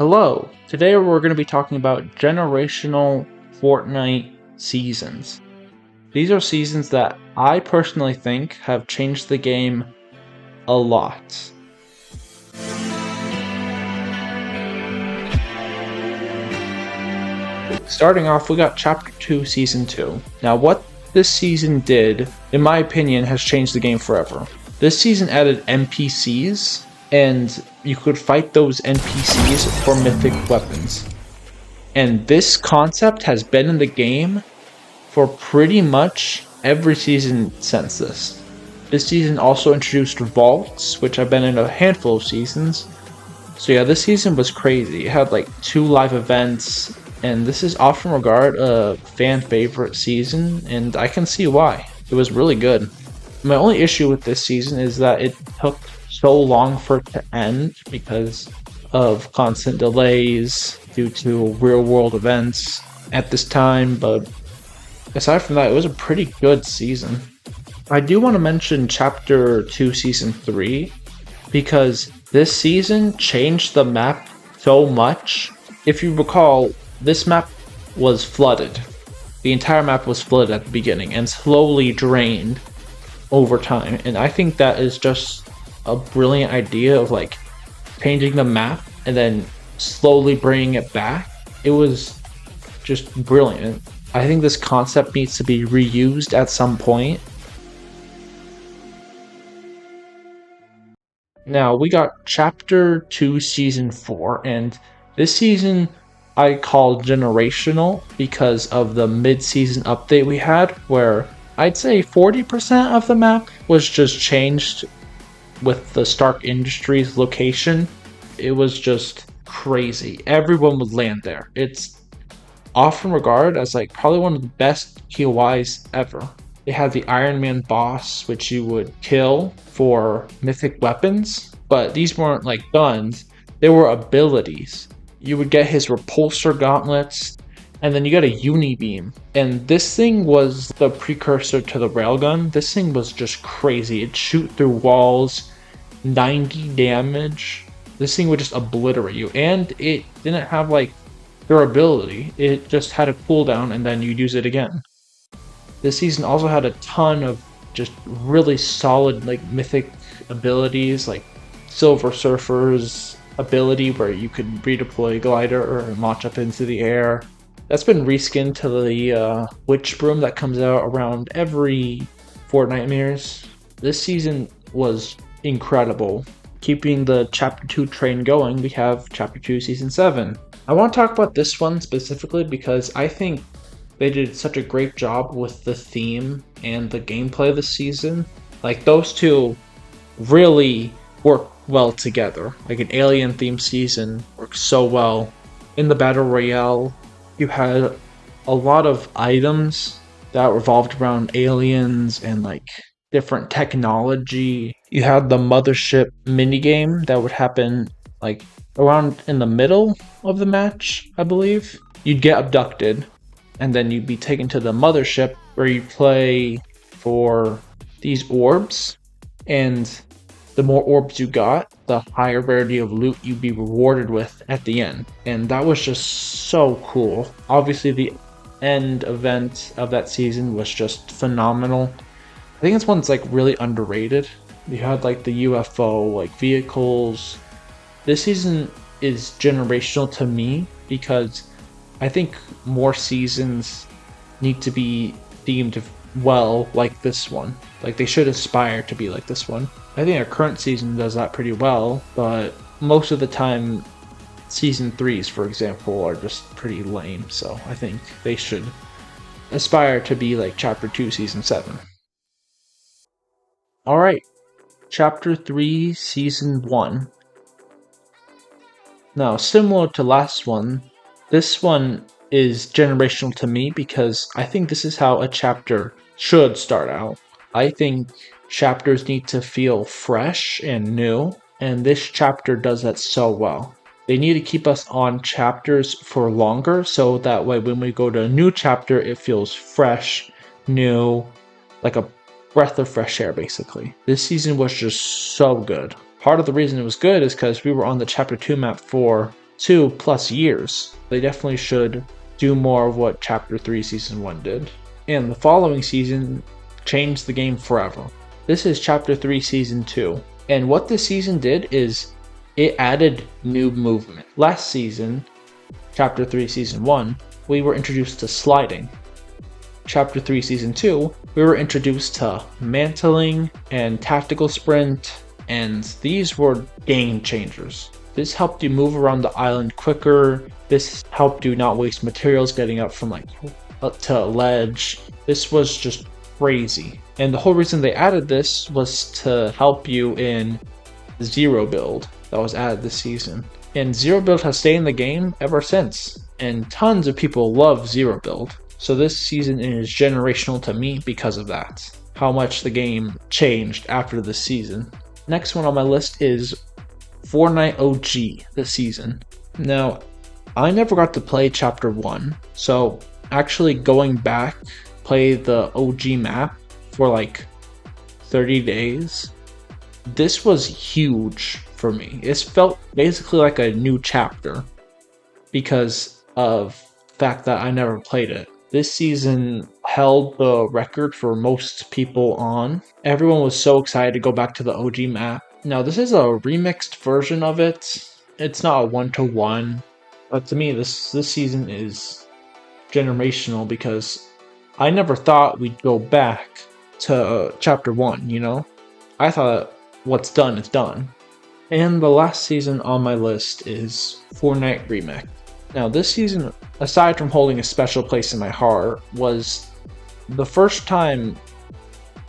Hello! Today we're going to be talking about generational Fortnite seasons. These are seasons that I personally think have changed the game a lot. Starting off, we got Chapter 2, Season 2. Now, what this season did, in my opinion, has changed the game forever. This season added NPCs, and you could fight those NPCs for mythic weapons. And this concept has been in the game for pretty much every season since this. This season also introduced vaults, which have been in a handful of seasons. So yeah, this season was crazy. It had like 2 live events, and this is often regarded a fan favorite season, and I can see why. It was really good. My only issue with this season is that it took so long for it to end because of constant delays due to real world events at this time, but aside from that, it was a pretty good season. I do want to mention Chapter 2 Season 3 because this season changed the map so much. If you recall, this map was flooded. The entire map was flooded at the beginning and slowly drained over time. And I think that is just a brilliant idea of like changing the map and then slowly bringing it back. It was just brilliant. I think this concept needs to be reused at some point. Now, we got Chapter 2 Season 4, and this season I call generational because of the mid-season update we had, where I'd say 40% of the map was just changed with the Stark Industries location. It was just crazy. Everyone would land there. It's often regarded as like probably one of the best POIs ever. They had the Iron Man boss, which you would kill for mythic weapons, but these weren't like guns, they were abilities. You would get his repulsor gauntlets, and then you got a unibeam. And this thing was the precursor to the railgun. This thing was just crazy. It'd shoot through walls, 90 damage. This thing would just obliterate you, and it didn't have like durability. It just had a cooldown and then you'd use it again. This season also had a ton of just really solid like mythic abilities, like Silver Surfer's ability where you could redeploy glider or launch up into the air. That's been reskinned to the witch broom that comes out around every Fortnite mirrors. This season was incredible. Keeping the Chapter 2 train going, we have Chapter 2 Season 7. I want to talk about this one specifically because I think they did such a great job with the theme and the gameplay this season. Like, those two really work well together. Like, an alien themed season works so well. In the Battle Royale, you had a lot of items that revolved around aliens and like different technology. You had the mothership minigame that would happen like around in the middle of the match, I believe. You'd get abducted, and then you'd be taken to the mothership where you play for these orbs, and the more orbs you got, the higher rarity of loot you'd be rewarded with at the end. And that was just so cool. Obviously, the end event of that season was just phenomenal. I think this one's like really underrated. You had like the UFO like vehicles. This season is generational to me because I think more seasons need to be themed well like this one. Like, they should aspire to be like this one. I think our current season does that pretty well, but most of the time Season 3s, for example, are just pretty lame, so I think they should aspire to be like Chapter 2 Season 7. Alright, Chapter 3 Season 1. Now, similar to last one, this one is generational to me because I think this is how a chapter should start out. I think chapters need to feel fresh and new, and this chapter does that so well. They need to keep us on chapters for longer so that way when we go to a new chapter, it feels fresh, new, like a breath of fresh air, basically. This season was just so good. Part of the reason it was good is because we were on the Chapter 2 map for 2+ years. They definitely should do more of what Chapter 3 Season 1 did. And the following season changed the game forever. This is Chapter 3 Season 2. And what this season did is it added new movement. Last season, Chapter 3 Season 1, we were introduced to sliding. Chapter 3 Season 2, we were introduced to mantling and tactical sprint, and these were game changers. This helped you move around the island quicker. This helped you not waste materials getting up from to a ledge. This was just crazy. And the whole reason they added this was to help you in Zero Build that was added this season. And Zero Build has stayed in the game ever since. And tons of people love Zero Build. So this season is generational to me because of that. How much the game changed after this season. Next one on my list is Fortnite OG this season. Now, I never got to play Chapter 1, so actually going back, play the OG map for like 30 days, this was huge for me. It felt basically like a new chapter because of the fact that I never played it. This season held the record for most people on. Everyone was so excited to go back to the OG map. Now, this is a remixed version of it. It's not a one-to-one, but to me, this season is generational because I never thought we'd go back to Chapter 1, you know? I thought what's done is done. And the last season on my list is Fortnite Remake. Now, this season, aside from holding a special place in my heart, was the first time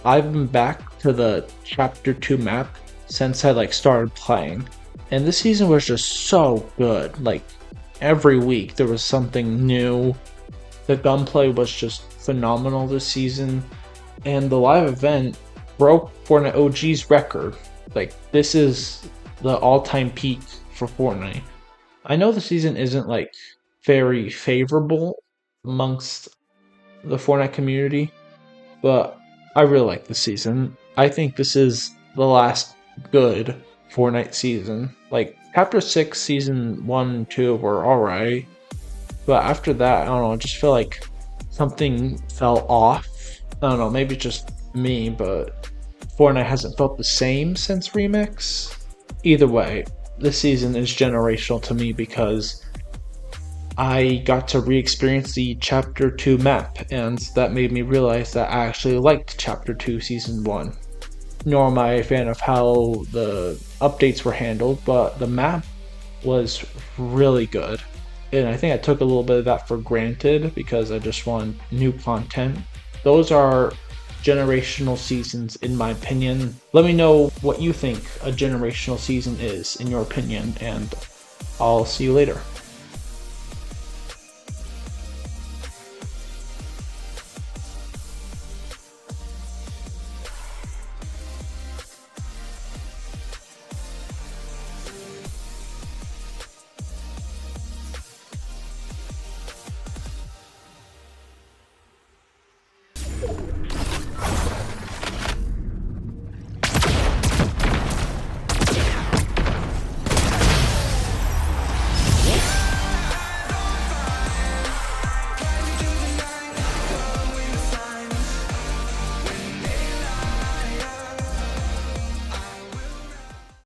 I've been back to the Chapter 2 map since I started playing. And this season was just so good. Every week there was something new. The gunplay was just phenomenal this season. And the live event broke Fortnite OG's record. This is the all-time peak for Fortnite. I know the season isn't very favorable amongst the Fortnite community, but I really like this season. I think this is the last good Fortnite season. Chapter 6, Season 1 and 2 were alright, but after that, I don't know, I just feel like something fell off. I don't know, maybe it's just me, but Fortnite hasn't felt the same since Remix. Either way, this season is generational to me because I got to re-experience the Chapter 2 map, and that made me realize that I actually liked Chapter 2 Season 1. Nor am I a fan of how the updates were handled, but the map was really good. And I think I took a little bit of that for granted because I just wanted new content. Those are generational seasons in my opinion. Let me know what you think a generational season is in your opinion, and I'll see you later.